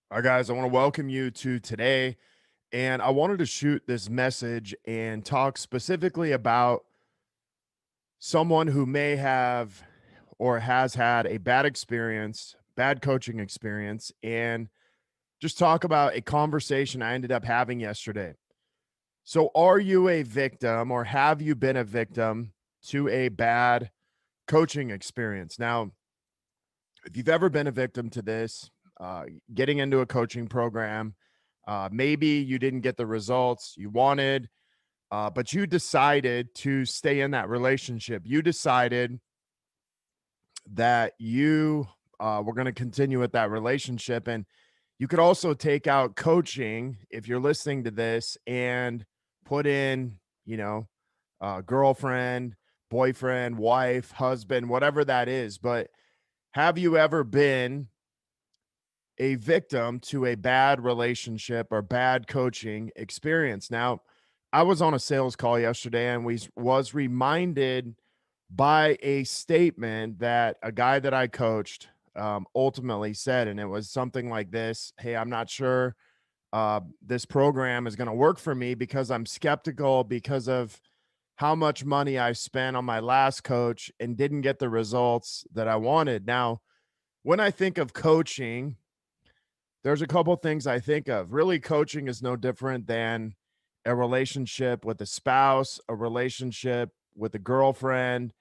All right, guys, I want to welcome you to today. And I wanted to shoot this message and talk specifically about someone who may have or has had a bad experience, bad coaching experience, and just talk about a conversation I ended up having yesterday. So, are you a victim or have you been a victim to a bad coaching experience? Now, if you've ever been a victim to this, getting into a coaching program, maybe you didn't get the results you wanted, but you decided to stay in that relationship. You decided that you were going to continue with that relationship. And you could also take out coaching if you're listening to this and put in, girlfriend, boyfriend, wife, husband, whatever that is. But have you ever been a victim to a bad relationship or bad coaching experience? Now, I was on a sales call yesterday and we was reminded by a statement that a guy that I coached ultimately said, and it was something like this: "Hey, I'm not sure this program is going to work for me because I'm skeptical because of how much money I spent on my last coach and didn't get the results that I wanted." Now, when I think of coaching, there's a couple things I think of. Really, coaching is no different than a relationship with a spouse, a relationship with a girlfriend,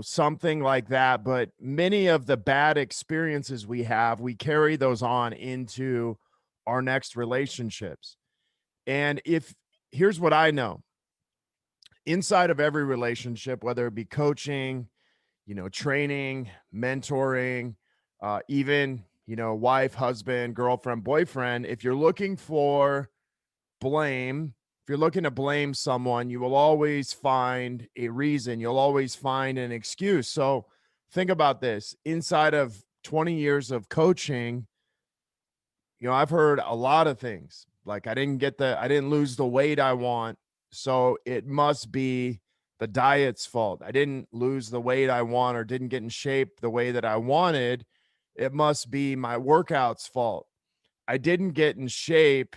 something like that. But many of the bad experiences we have, we carry those on into our next relationships. And if here's what I know, inside of every relationship, whether it be coaching, training, mentoring, even, wife, husband, girlfriend, boyfriend, if you're looking for blame, if you're looking to blame someone, you will always find a reason. You'll always find an excuse. So think about this: inside of 20 years of coaching, I've heard a lot of things. Like, I didn't lose the weight I want. So it must be the diet's fault. I didn't lose the weight I want or didn't get in shape the way that I wanted. It must be my workout's fault. I didn't get in shape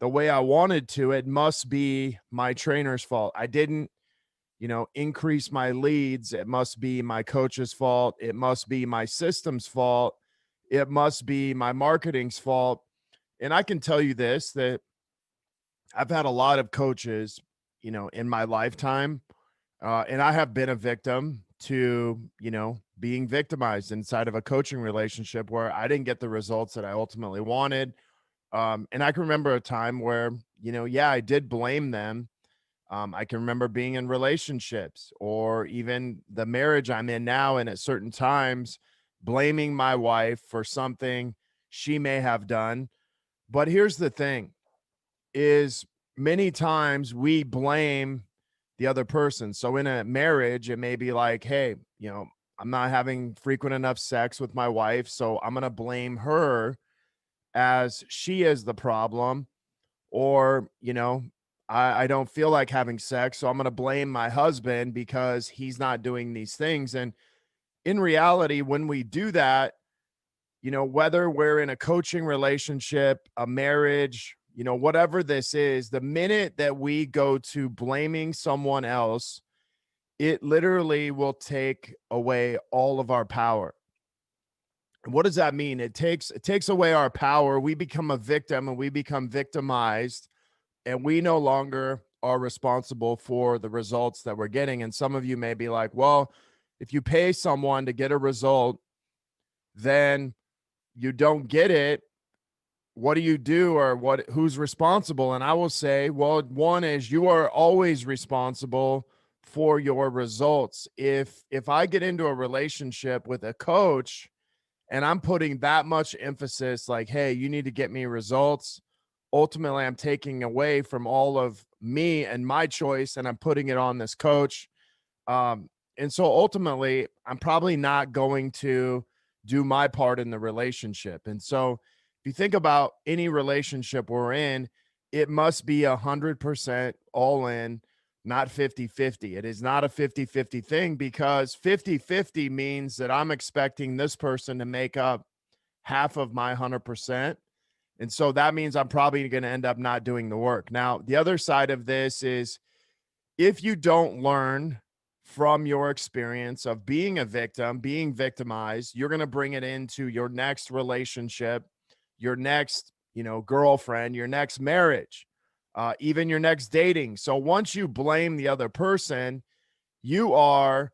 the way I wanted to. It must be my trainer's fault. I didn't, increase my leads. It must be my coach's fault. It must be my system's fault. It must be my marketing's fault. And I can tell you this, that I've had a lot of coaches, in my lifetime, and I have been a victim to, being victimized inside of a coaching relationship where I didn't get the results that I ultimately wanted. And I can remember a time where, yeah, I did blame them. I can remember being in relationships or even the marriage I'm in now, and at certain times, blaming my wife for something she may have done. But here's the thing: is many times we blame the other person. So in a marriage, it may be like, hey, I'm not having frequent enough sex with my wife, so I'm going to blame her as she is the problem. Or, I don't feel like having sex, so I'm going to blame my husband because he's not doing these things. And in reality, when we do that, whether we're in a coaching relationship, a marriage, whatever this is, the minute that we go to blaming someone else, it literally will take away all of our power. And what does that mean? It takes away our power. We become a victim and we become victimized, and we no longer are responsible for the results that we're getting. And some of you may be like, well, if you pay someone to get a result, then you don't get it. What do you do, or who's responsible? And I will say, well, one is you are always responsible for your results. If I get into a relationship with a coach and I'm putting that much emphasis, like, hey, you need to get me results, ultimately I'm taking away from all of me and my choice and I'm putting it on this coach. And so ultimately I'm probably not going to do my part in the relationship. And so if you think about any relationship we're in, it must be 100% all in, not 50-50. It is not a 50-50 thing, because 50-50 means that I'm expecting this person to make up half of my 100%. And so that means I'm probably going to end up not doing the work. Now, the other side of this is if you don't learn from your experience of being a victim, being victimized, you're going to bring it into your next relationship, your next, girlfriend, your next marriage, even your next dating. So once you blame the other person, you are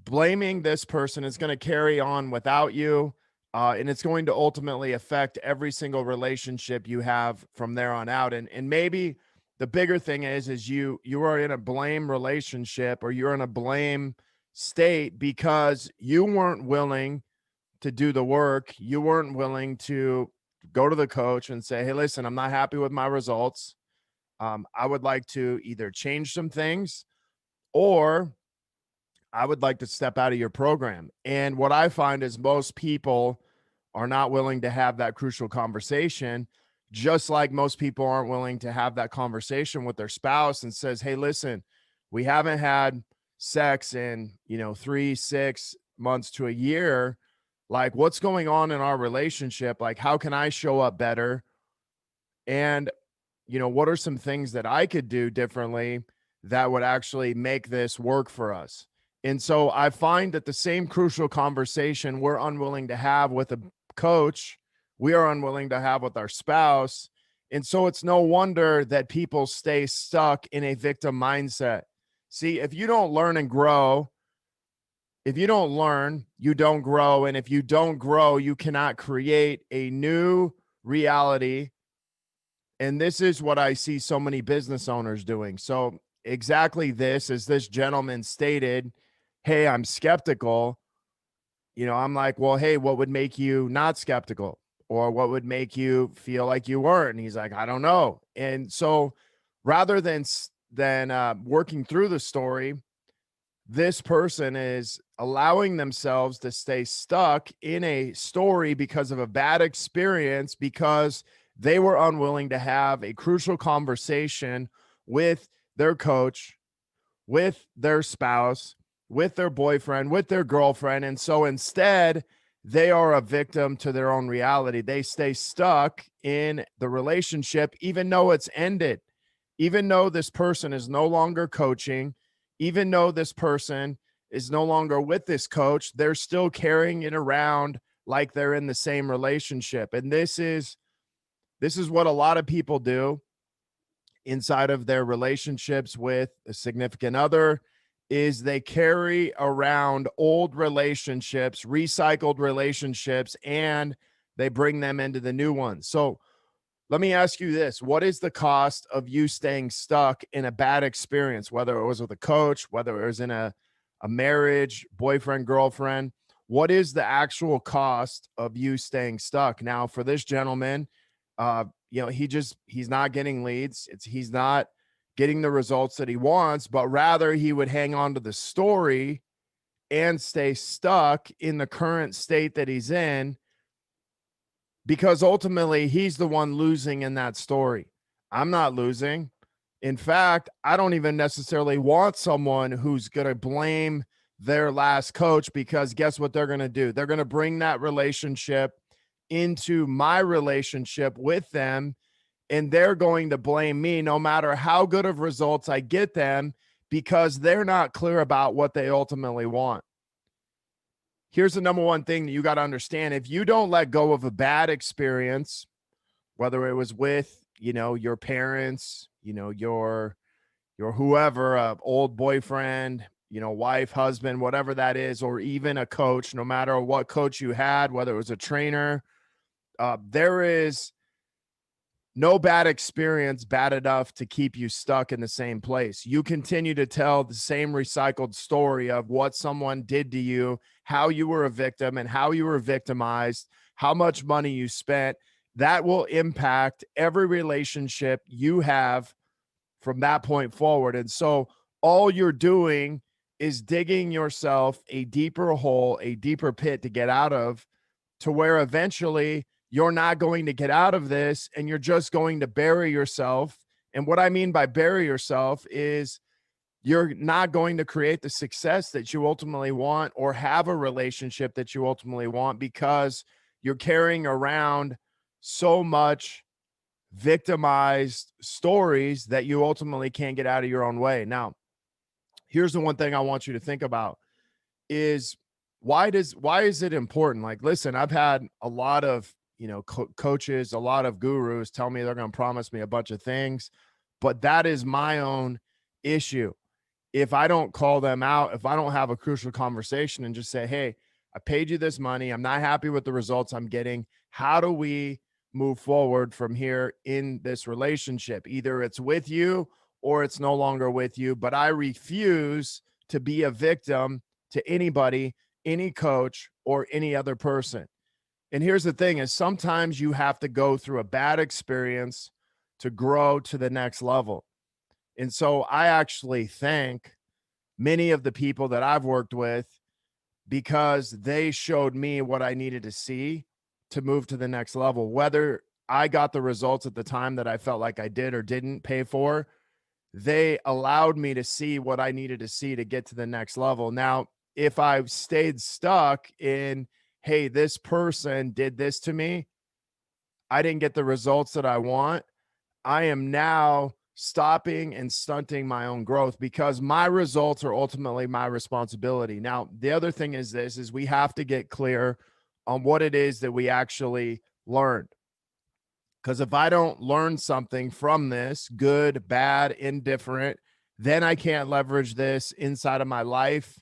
blaming this person. Is going to carry on without you. And it's going to ultimately affect every single relationship you have from there on out. And maybe the bigger thing is you are in a blame relationship, or you're in a blame state because you weren't willing to do the work. You weren't willing to go to the coach and say, hey, listen, I'm not happy with my results. I would like to either change some things, or I would like to step out of your program. And what I find is most people are not willing to have that crucial conversation, just like most people aren't willing to have that conversation with their spouse and says, hey, listen, we haven't had sex in, 3, 6 months to a year. Like, what's going on in our relationship? Like, how can I show up better? And, what are some things that I could do differently that would actually make this work for us? And so I find that the same crucial conversation we're unwilling to have with a coach, we are unwilling to have with our spouse. And so it's no wonder that people stay stuck in a victim mindset. See, if you don't learn and grow, if you don't learn, you don't grow. And if you don't grow, you cannot create a new reality. And this is what I see so many business owners doing. So exactly this, as this gentleman stated, hey, I'm skeptical. I'm like, well, hey, what would make you not skeptical? Or what would make you feel like you weren't? And he's like, I don't know. And so rather than working through the story, this person is allowing themselves to stay stuck in a story because of a bad experience, because they were unwilling to have a crucial conversation with their coach, with their spouse, with their boyfriend, with their girlfriend. And so instead, they are a victim to their own reality. They stay stuck in the relationship, even though it's ended, even though this person is no longer coaching, even though this person is no longer with this coach, they're still carrying it around like they're in the same relationship. And this is what a lot of people do inside of their relationships with a significant other, is they carry around old relationships, recycled relationships, and they bring them into the new ones. So let me ask you this. What is the cost of you staying stuck in a bad experience, whether it was with a coach, whether it was in a marriage, boyfriend, girlfriend? What is the actual cost of you staying stuck? Now, for this gentleman, he's not getting leads. He's not getting the results that he wants, but rather he would hang on to the story and stay stuck in the current state that he's in, because ultimately he's the one losing in that story. I'm not losing. In fact, I don't even necessarily want someone who's going to blame their last coach, because guess what they're going to do? They're going to bring that relationship into my relationship with them, and they're going to blame me no matter how good of results I get them, because they're not clear about what they ultimately want. Here's the number one thing that you got to understand. If you don't let go of a bad experience, whether it was with, your parents, your whoever, old boyfriend, wife, husband, whatever that is, or even a coach, no matter what coach you had, whether it was a trainer, there is no bad experience bad enough to keep you stuck in the same place. You continue to tell the same recycled story of what someone did to you, how you were a victim and how you were victimized, how much money you spent. That will impact every relationship you have from that point forward. And so all you're doing is digging yourself a deeper hole, a deeper pit to get out of, to where eventually you're not going to get out of this and you're just going to bury yourself. And what I mean by bury yourself is you're not going to create the success that you ultimately want, or have a relationship that you ultimately want, because you're carrying around so much victimized stories that you ultimately can't get out of your own way. Now, here's the one thing I want you to think about is why is it important? Like, listen, I've had a lot of, coaches, a lot of gurus tell me they're going to promise me a bunch of things, but that is my own issue. If I don't call them out, if I don't have a crucial conversation and just say, hey, I paid you this money, I'm not happy with the results I'm getting. How do we move forward from here in this relationship? Either it's with you or it's no longer with you, but I refuse to be a victim to anybody, any coach, or any other person. And here's the thing is sometimes you have to go through a bad experience to grow to the next level. And so I actually thank many of the people that I've worked with because they showed me what I needed to see to move to the next level. Whether I got the results at the time that I felt like I did or didn't pay for, they allowed me to see what I needed to see to get to the next level. Now, if I've stayed stuck in, hey, this person did this to me, I didn't get the results that I want, I am now stopping and stunting my own growth because my results are ultimately my responsibility. Now, the other thing is this is we have to get clear on what it is that we actually learned. Because if I don't learn something from this, good, bad, indifferent, then I can't leverage this inside of my life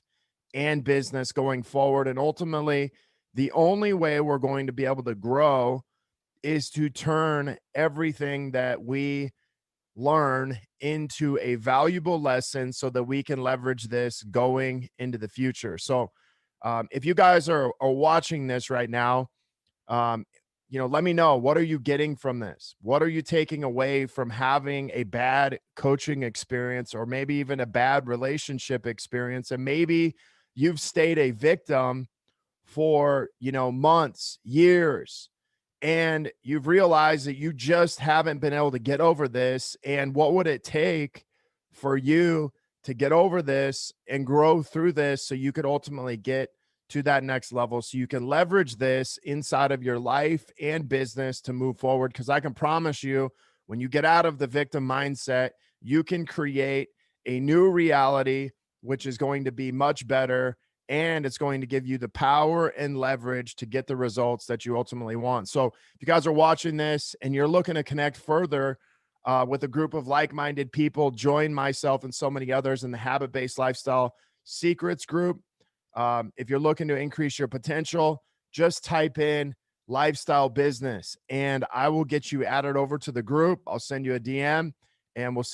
and business going forward. And ultimately, the only way we're going to be able to grow is to turn everything that we learn into a valuable lesson so that we can leverage this going into the future. So, if you guys are watching this right now, um, let me know, what are you getting from this? What are you taking away from having a bad coaching experience or maybe even a bad relationship experience? And maybe you've stayed a victim for, months, years, and you've realized that you just haven't been able to get over this. And what would it take for you to get over this and grow through this so you could ultimately get to that next level so you can leverage this inside of your life and business to move forward? Because I can promise you, when you get out of the victim mindset, you can create a new reality, which is going to be much better, and it's going to give you the power and leverage to get the results that you ultimately want. So if you guys are watching this and you're looking to connect further with a group of like-minded people, join myself and so many others in the Habit-Based Lifestyle Secrets group. If you're looking to increase your potential, just type in lifestyle business and I will get you added over to the group. I'll send you a DM and we'll see